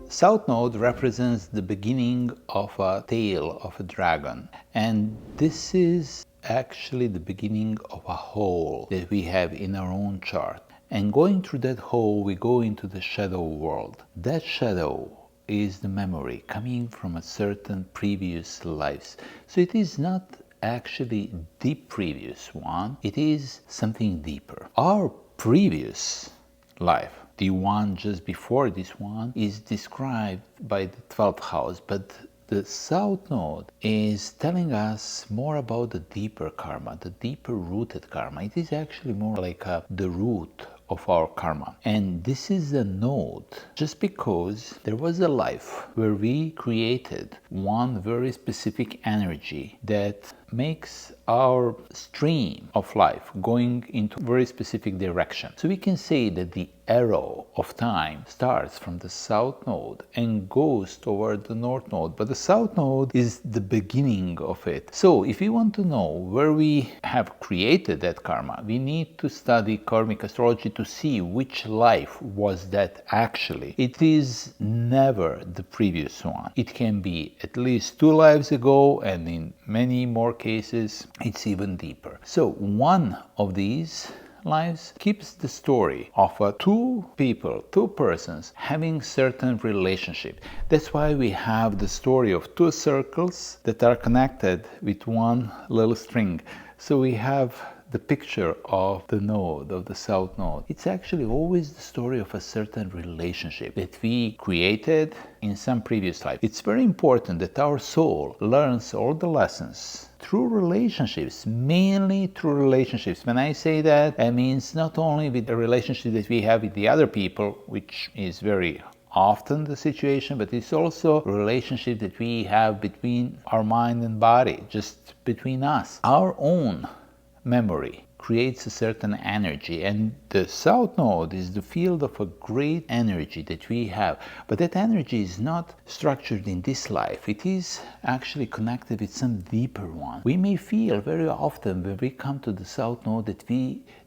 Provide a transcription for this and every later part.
South Node represents the beginning of a tail of a dragon, and this is actually the beginning of a hole that we have in our own chart. And going through that hole, we go into the shadow world. That shadow is the memory coming from a certain previous lives. So it is not actually the previous one, it is something deeper. Our previous life, the one just before this one, is described by the 12th house, but the South Node is telling us more about the deeper karma, the deeper rooted karma. It is actually more like the root of our karma. And this is a node just because there was a life where we created one very specific energy that makes our stream of life going into a very specific direction. So we can say that the arrow of time starts from the South Node and goes toward the North Node, but the South Node is the beginning of it. So if we want to know where we have created that karma, we need to study karmic astrology to see which life was that actually. It is never the previous one. It can be at least 2 lives ago, and in many more cases it's even deeper. So one of these lives keeps the story of two persons having certain relationship. That's why we have the story of 2 circles that are connected with one little string. So we have the picture of the node, of the South Node. It's actually always the story of a certain relationship that we created in some previous life. It's very important that our soul learns all the lessons through relationships, mainly through relationships. When I say that, it means not only with the relationship that we have with the other people, which is very often the situation, but it's also a relationship that we have between our mind and body, just between us. Our own memory creates a certain energy, and the South Node is the field of a great energy that we have. But that energy is not structured in this life. It is actually connected with some deeper one. We may feel very often when we come to the South Node that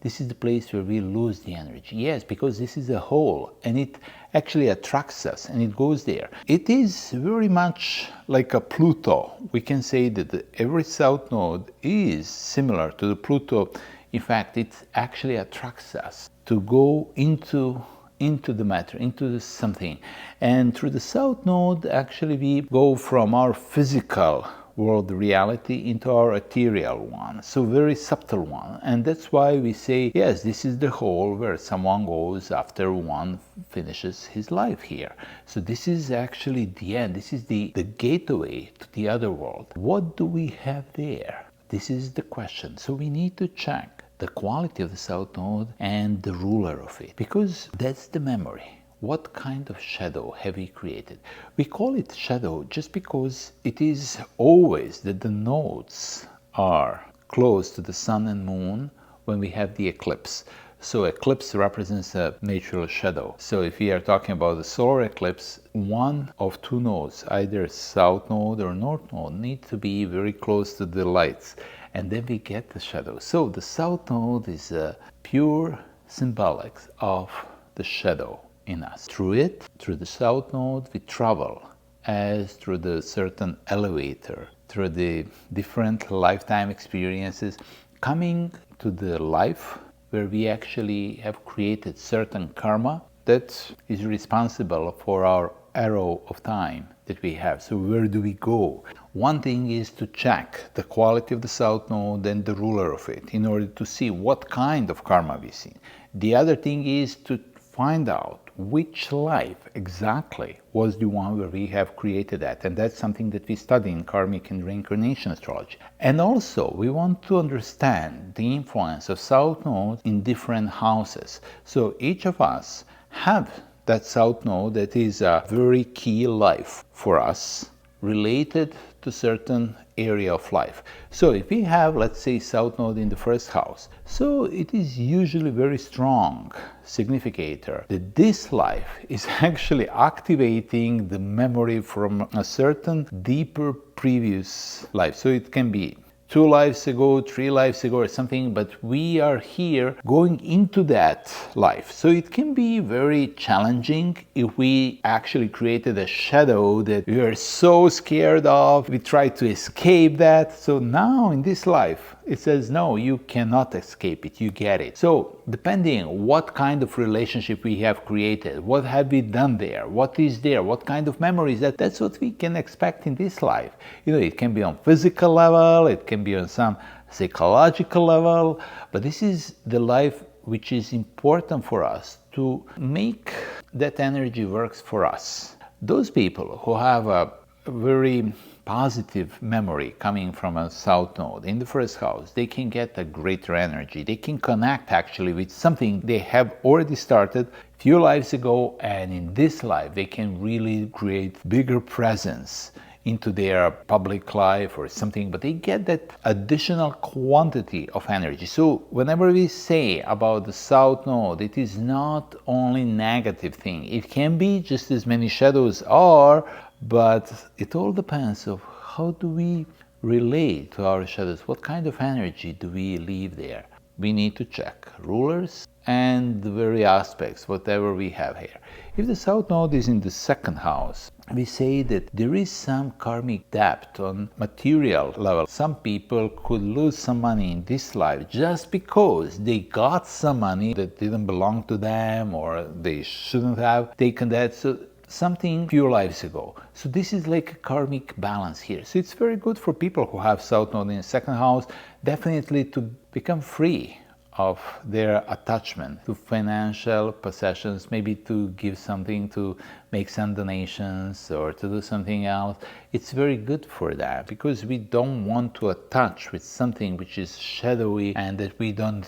this is the place where we lose the energy. Yes, because this is a hole and it actually attracts us and it goes there. It is very much like a Pluto. We can say that every South Node is similar to the Pluto. In fact, it actually attracts us to go into the matter, into something. And through the South Node, actually we go from our physical world reality into our ethereal one, so very subtle one. And that's why we say, yes, this is the hole where someone goes after one finishes his life here. So this is actually the end. This is the gateway to the other world. What do we have there? This is the question. So we need to check the quality of the South Node and the ruler of it, because that's the memory. What kind of shadow have we created? We call it shadow just because it is always that the nodes are close to the sun and moon when we have the eclipse. So eclipse represents a natural shadow. So if we are talking about the solar eclipse, one of 2 nodes, either South Node or North Node, need to be very close to the lights, and then we get the shadow. So the South Node is a pure symbolic of the shadow in us. Through it, through the South Node, we travel as through the certain elevator, through the different lifetime experiences, coming to the life where we actually have created certain karma that is responsible for our arrow of time that we have. So where do we go? One thing is to check the quality of the South Node and the ruler of it in order to see what kind of karma we see. The other thing is to find out which life exactly was the one where we have created that. And that's something that we study in karmic and reincarnation astrology. And also we want to understand the influence of South Node in different houses. So each of us have that South Node that is a very key life for us, related to certain area of life. So if we have, let's say, South Node in the 1st house, so it is usually very strong significator that this life is actually activating the memory from a certain deeper previous life. So it can be 2 lives ago, 3 lives ago or something, but we are here going into that life. So it can be very challenging if we actually created a shadow that we are so scared of. We try to escape that. So now in this life, it says, no, you cannot escape it, you get it. So depending what kind of relationship we have created, what have we done there, what is there, what kind of memories, that's what we can expect in this life. It can be on physical level, it can be on some psychological level, but this is the life which is important for us to make that energy works for us. Those people who have a very positive memory coming from a south node in the first house, they can get a greater energy. They can connect actually with something they have already started a few lives ago, and in this life they can really create bigger presence into their public life or something, but they get that additional quantity of energy. So whenever we say about the south node, it is not only negative thing. It can be just as many shadows are, but it all depends of how do we relate to our shadows, what kind of energy do we leave there. We need to check rulers and the very aspects, whatever we have here. If the south node is in the second house, we say that there is some karmic debt on material level. Some people could lose some money in this life just because they got some money that didn't belong to them, or they shouldn't have taken that. So something few lives ago. So this is like a karmic balance here. So it's very good for people who have south node in the second house, definitely to become free of their attachment to financial possessions, maybe to give something, to make some donations or to do something else. It's very good for that because we don't want to attach with something which is shadowy and that we don't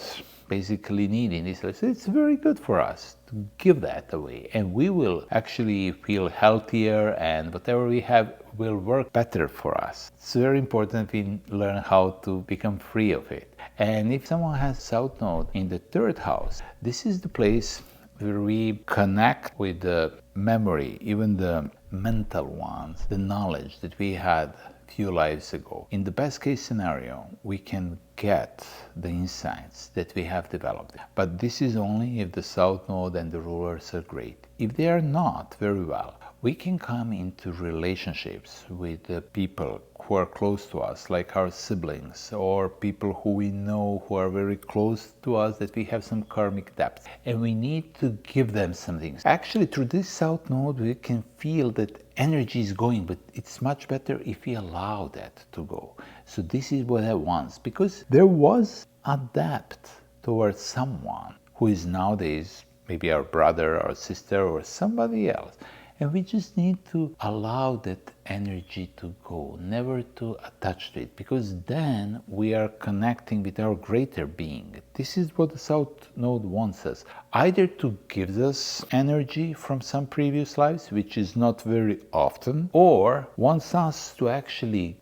basically need in this life. So it's very good for us to give that away, and we will actually feel healthier, and whatever we have will work better for us. It's very important we learn how to become free of it. And if someone has south node in the third house, this is the place where we connect with the memory, even the mental ones, the knowledge that we had few lives ago. In the best case scenario, we can get the insights that we have developed. But this is only if the south node and the rulers are great. If they are not very well, we can come into relationships with the people who are close to us, like our siblings, or people who we know who are very close to us, that we have some karmic debt. And we need to give them something. Actually, through this south node, we can feel that energy is going, but it's much better if we allow that to go. So this is what I want, because there was a debt towards someone who is nowadays maybe our brother or sister or somebody else. And we just need to allow that energy to go, never to attach to it, because then we are connecting with our greater being. This is what the south node wants us, either to give us energy from some previous lives, which is not very often, or wants us to actually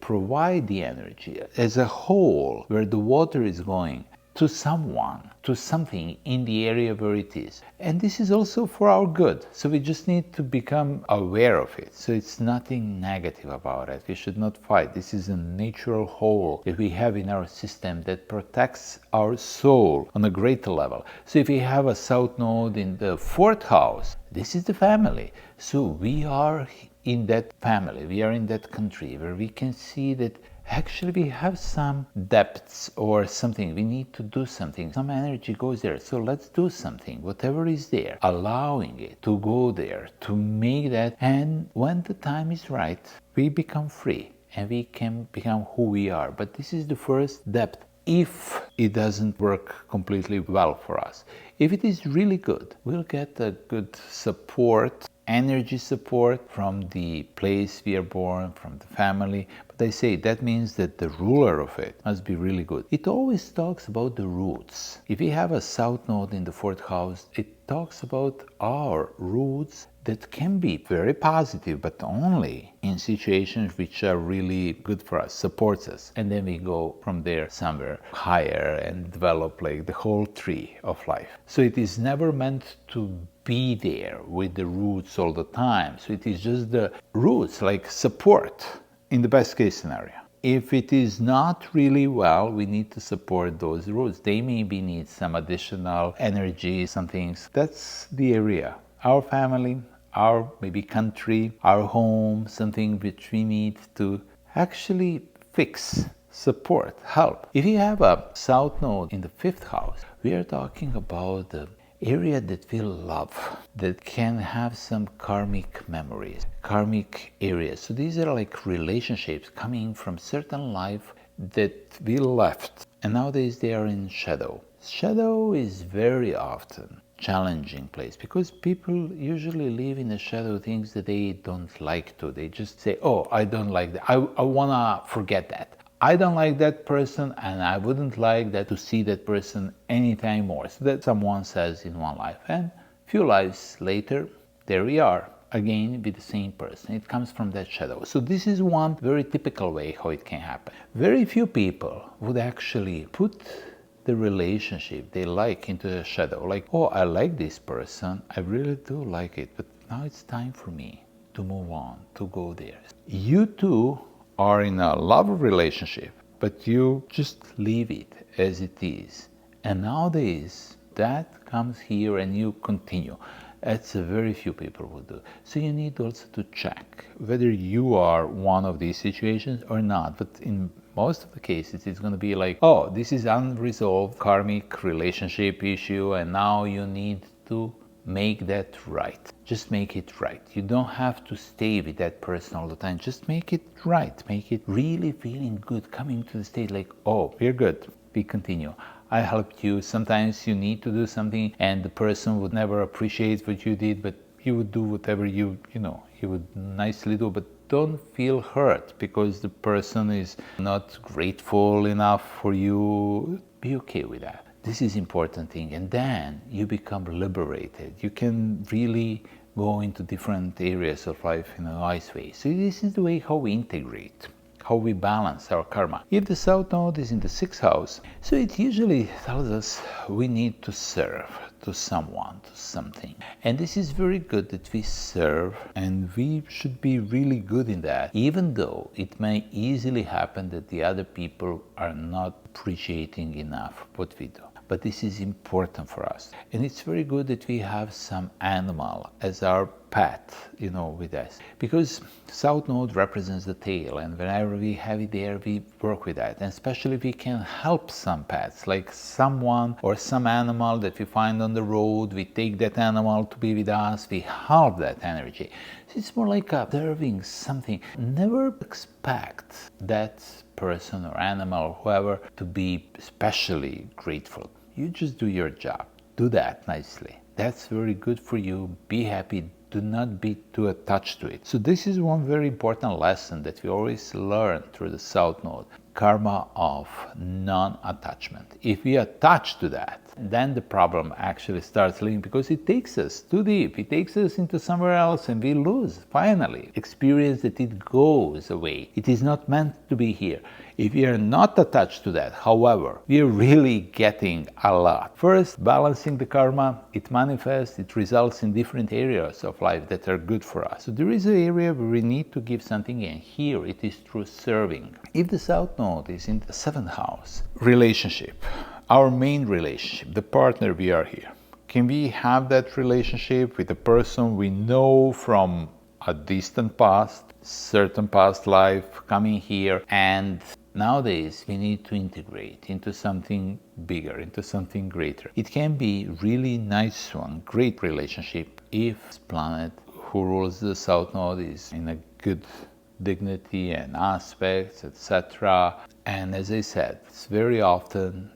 provide the energy as a whole, where the water is going, to someone, to something in the area where it is. And this is also for our good. So we just need to become aware of it. So it's nothing negative about it. We should not fight. This is a natural whole that we have in our system that protects our soul on a greater level. So if we have a south node in the fourth house, this is the family. So we are in that family, we are in that country where we can see that actually we have some depths or something, we need to do something, some energy goes there, so let's do something, whatever is there, allowing it to go there, to make that, and when the time is right, we become free and we can become who we are. But this is the first depth, if it doesn't work completely well for us. If it is really good, we'll get a good support, energy support from the place we are born, from the family. But I say that means that the ruler of it must be really good. It always talks about the roots. If we have a south node in the fourth house, it talks about our roots that can be very positive, but only in situations which are really good for us, supports us. And then we go from there somewhere higher and develop like the whole tree of life. So it is never meant to be there with the roots all the time. So it is just the roots, like support in the best case scenario. If it is not really well, we need to support those roots. They maybe need some additional energy, some things. That's the area. Our family, our maybe country, our home, something which we need to actually fix, support, help. If you have a south node in the 5th house, we are talking about the area that we love, that can have some karmic memories, karmic areas. So these are like relationships coming from certain life that we left, and nowadays they are in shadow. Shadow is very often challenging place because people usually live in the shadow things that they don't like to. They just say, oh, I don't like that. I wanna forget that. I don't like that person, and I wouldn't like that to see that person anytime more. So that someone says in one life, and few lives later, there we are again with the same person. It comes from that shadow. So this is one very typical way how it can happen. Very few people would actually put the relationship they like into the shadow. Like, oh, I like this person, I really do like it, but now it's time for me to move on, to go there. You too are in a love relationship, but you just leave it as it is. And nowadays, that comes here and you continue. That's a very few people will do. So you need also to check whether you are one of these situations or not. But in most of the cases, it's going to be like, oh, this is unresolved karmic relationship issue, and now you need to make that right. Just make it right. You don't have to stay with that person all the time. Just make it right. Make it really feeling good, coming to the state like, oh, we're good. We continue. I helped you. Sometimes you need to do something and the person would never appreciate what you did, but you would do whatever you would nicely do, but don't feel hurt because the person is not grateful enough for you. Be okay with that. This is important thing, and then you become liberated. You can really go into different areas of life in a nice way. So this is the way how we integrate, how we balance our karma. If the south node is in the 6th house, so it usually tells us we need to serve to someone, to something. And this is very good that we serve, and we should be really good in that, even though it may easily happen that the other people are not appreciating enough what we do. But this is important for us. And it's very good that we have some animal as our pet, with us. Because south node represents the tail, and whenever we have it there, we work with that. And especially if we can help some pets, like someone or some animal that we find on the road, we take that animal to be with us, we help that energy. So it's more like observing something. Never expect that person or animal or whoever to be especially grateful. You just do your job. Do that nicely. That's very good for you. Be happy. Do not be too attached to it. So this is one very important lesson that we always learn through the south node. Karma of non-attachment. If we attach to that, then the problem actually starts living, because it takes us too deep. It takes us into somewhere else and we lose, finally, experience that it goes away. It is not meant to be here. If we are not attached to that, however, we are really getting a lot. First, balancing the karma, it manifests, it results in different areas of life that are good for us. So there is an area where we need to give something, and here it is through serving. If the south node is in the 7th house, relationship, our main relationship, the partner we are here. Can we have that relationship with a person we know from a distant past, certain past life, coming here, and nowadays we need to integrate into something bigger, into something greater. It can be really nice one, great relationship if this planet who rules the south node is in a good dignity and aspects, etc. And as I said, it's very often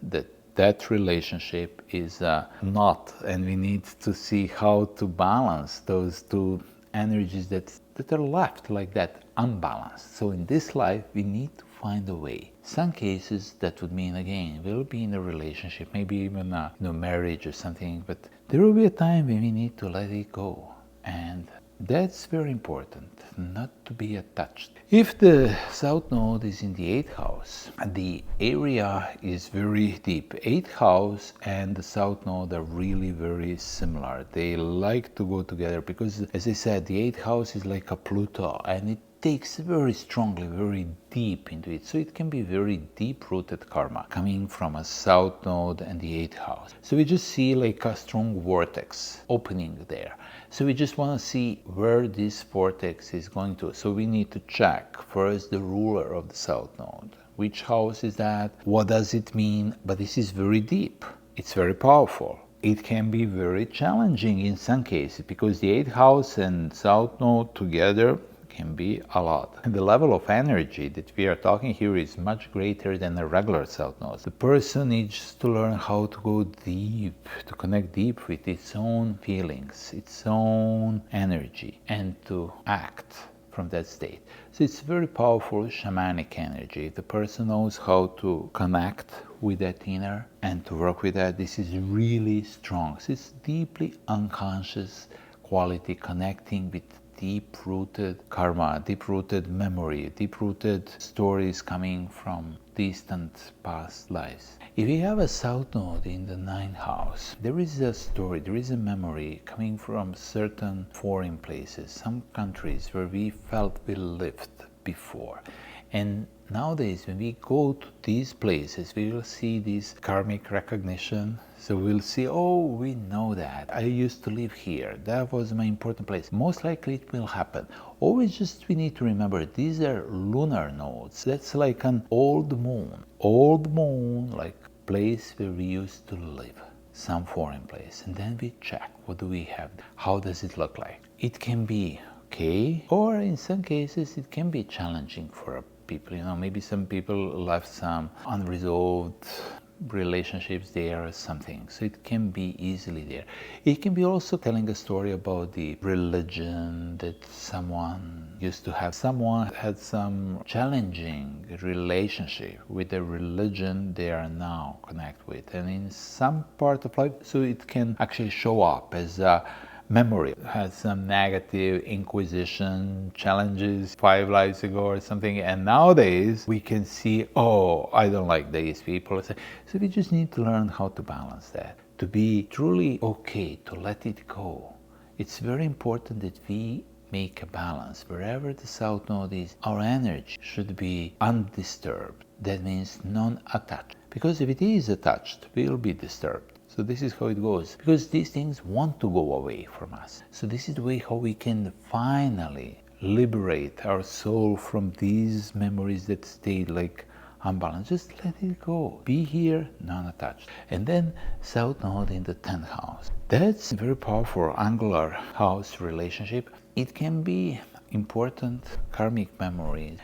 that relationship is not, and we need to see how to balance those two energies that are left like that, unbalanced. So in this life we need to find a way. Some cases that would mean, again, we'll be in a relationship, maybe even a marriage or something, but there will be a time when we need to let it go. And that's very important, not to be attached. If the south node is in the 8th house, the area is very deep. 8th house and the south node are really very similar. They like to go together because, as I said, the 8th house is like a Pluto, and it takes very strongly, very deep into it. So it can be very deep-rooted karma coming from a south node and the 8th house. So we just see like a strong vortex opening there. So we just want to see where this vortex is going to. So we need to check first the ruler of the south node. Which house is that? What does it mean? But this is very deep. It's very powerful. It can be very challenging in some cases because the 8th house and south node together can be a lot. And the level of energy that we are talking here is much greater than a regular south node. The person needs to learn how to go deep, to connect deep with its own feelings, its own energy, and to act from that state. So it's very powerful shamanic energy. If the person knows how to connect with that inner and to work with that, this is really strong. So it's deeply unconscious quality connecting with deep-rooted karma, deep-rooted memory, deep-rooted stories coming from distant past lives. If you have a south node in the 9th house, there is a story, there is a memory coming from certain foreign places, some countries where we felt we lived before. And nowadays, when we go to these places, we will see this karmic recognition. So we'll see, oh, we know that. I used to live here. That was my important place. Most likely it will happen. Always just we need to remember, these are lunar nodes. That's like an old moon. Old moon, like place where we used to live. Some foreign place. And then we check, what do we have? How does it look like? It can be okay, or in some cases it can be challenging for people. You know, maybe some people left some unresolved relationships there or something, so it can be easily there. It can be also telling a story about the religion that someone used to have. Someone had some challenging relationship with the religion they are now connected with, and in some part of life, so it can actually show up as a memory. Had some negative inquisition challenges 5 lives ago or something, and nowadays we can see, oh, I don't like these people. So we just need to learn how to balance that, to be truly okay, to let it go. It's very important that we make a balance. Wherever the south node is, our energy should be undisturbed. That means non-attached. Because if it is attached, we'll be disturbed. So this is how it goes, because these things want to go away from us. So this is the way how we can finally liberate our soul from these memories that stayed like unbalanced. Just let it go. Be here, non-attached. And then south node in the 10th house. That's a very powerful angular house relationship. It can be important karmic memories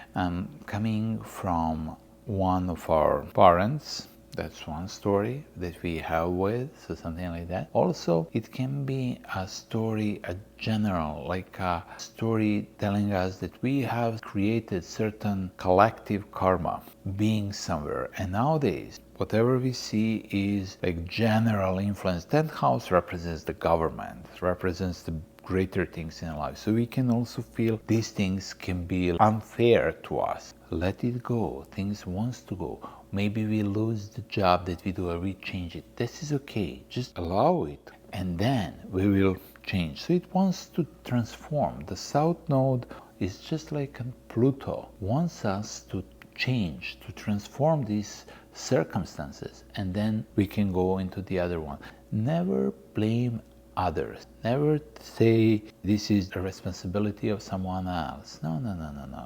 coming from one of our parents. That's one story that we have with, so something like that. Also, it can be a story, a general, like a story telling us that we have created certain collective karma being somewhere. And nowadays, whatever we see is like general influence. 10th house represents the government, represents the greater things in life. So we can also feel these things can be unfair to us. Let it go. Things wants to go. Maybe we lose the job that we do or we change it. This is okay. Just allow it. And then we will change. So it wants to transform. The south node is just like Pluto. Wants us to change, to transform these circumstances. And then we can go into the other one. Never blame others. Never say this is a responsibility of someone else. No.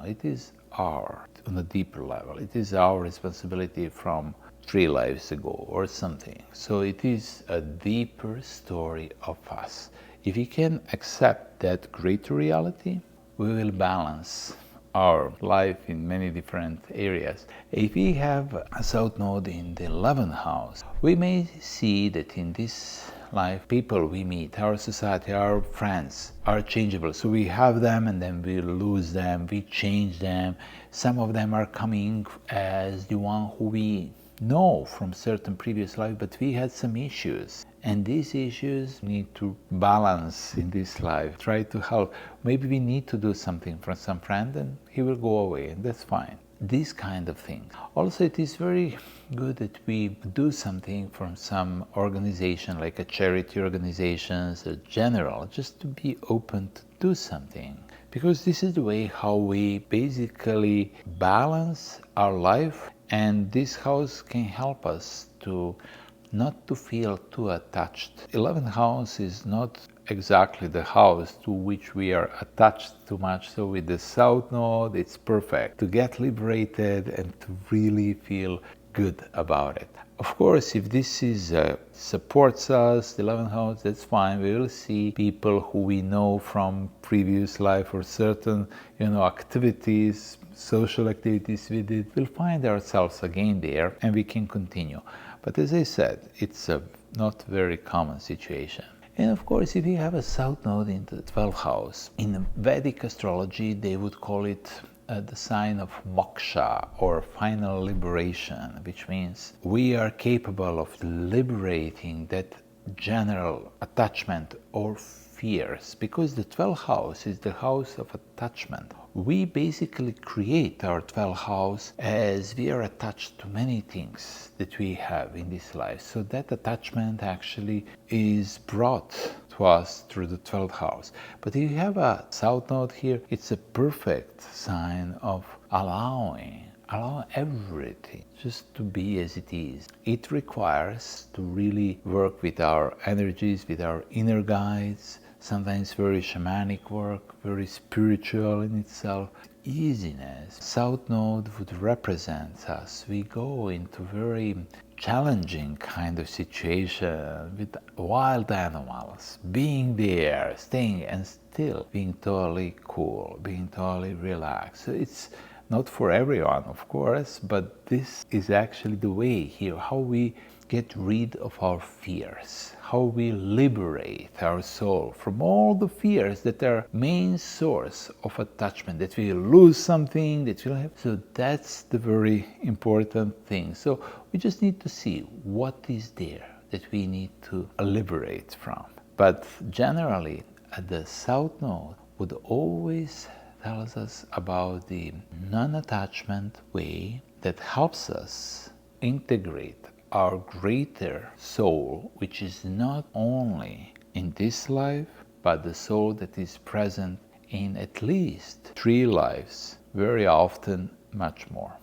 It is our, on a deeper level, it is our responsibility from 3 lives ago or something. So it is a deeper story of us. If we can accept that greater reality, we will balance our life in many different areas. If we have a south node in the 11th house, we may see that in this life, people we meet, our society, our friends are changeable. So we have them and then we lose them, we change them. Some of them are coming as the one who we know from certain previous life, but we had some issues. And these issues need to balance in this life, try to help. Maybe we need to do something for some friend and he will go away, and that's fine. These kind of things. Also, it is very good that we do something from some organization, like a charity organizations, a general, just to be open to do something. because this is the way how we basically balance our life, and this house can help us to not to feel too attached. 11th house is not exactly the house to which we are attached too much, so with the south node it's perfect to get liberated and to really feel good about it. Of course, if this is supports us, the 11th house, that's fine. We will see people who we know from previous life or certain, activities, social activities we did. We'll find ourselves again there, and we can continue. But as I said, it's a not very common situation. And of course, if you have a south node in the 12th house, in Vedic astrology, they would call it the sign of moksha, or final liberation, which means we are capable of liberating that general attachment or fears, because the 12th house is the house of attachment. We basically create our 12th house as we are attached to many things that we have in this life. So that attachment actually is brought to us through the 12th house. But if you have a south node here, it's a perfect sign of allowing everything just to be as it is. It requires to really work with our energies, with our inner guides, sometimes very shamanic work, very spiritual in itself. Easiness. South node would represent us. We go into very challenging kind of situation with wild animals, being there, staying, and still being totally cool, being totally relaxed. So it's not for everyone, of course, but this is actually the way here, how we get rid of our fears, how we liberate our soul from all the fears that are main source of attachment, that we lose something, that we'll have. So that's the very important thing. So we just need to see what is there that we need to liberate from. But generally, the south node would always tells us about the non-attachment way that helps us integrate our greater soul, which is not only in this life, but the soul that is present in at least 3 lives, very often much more.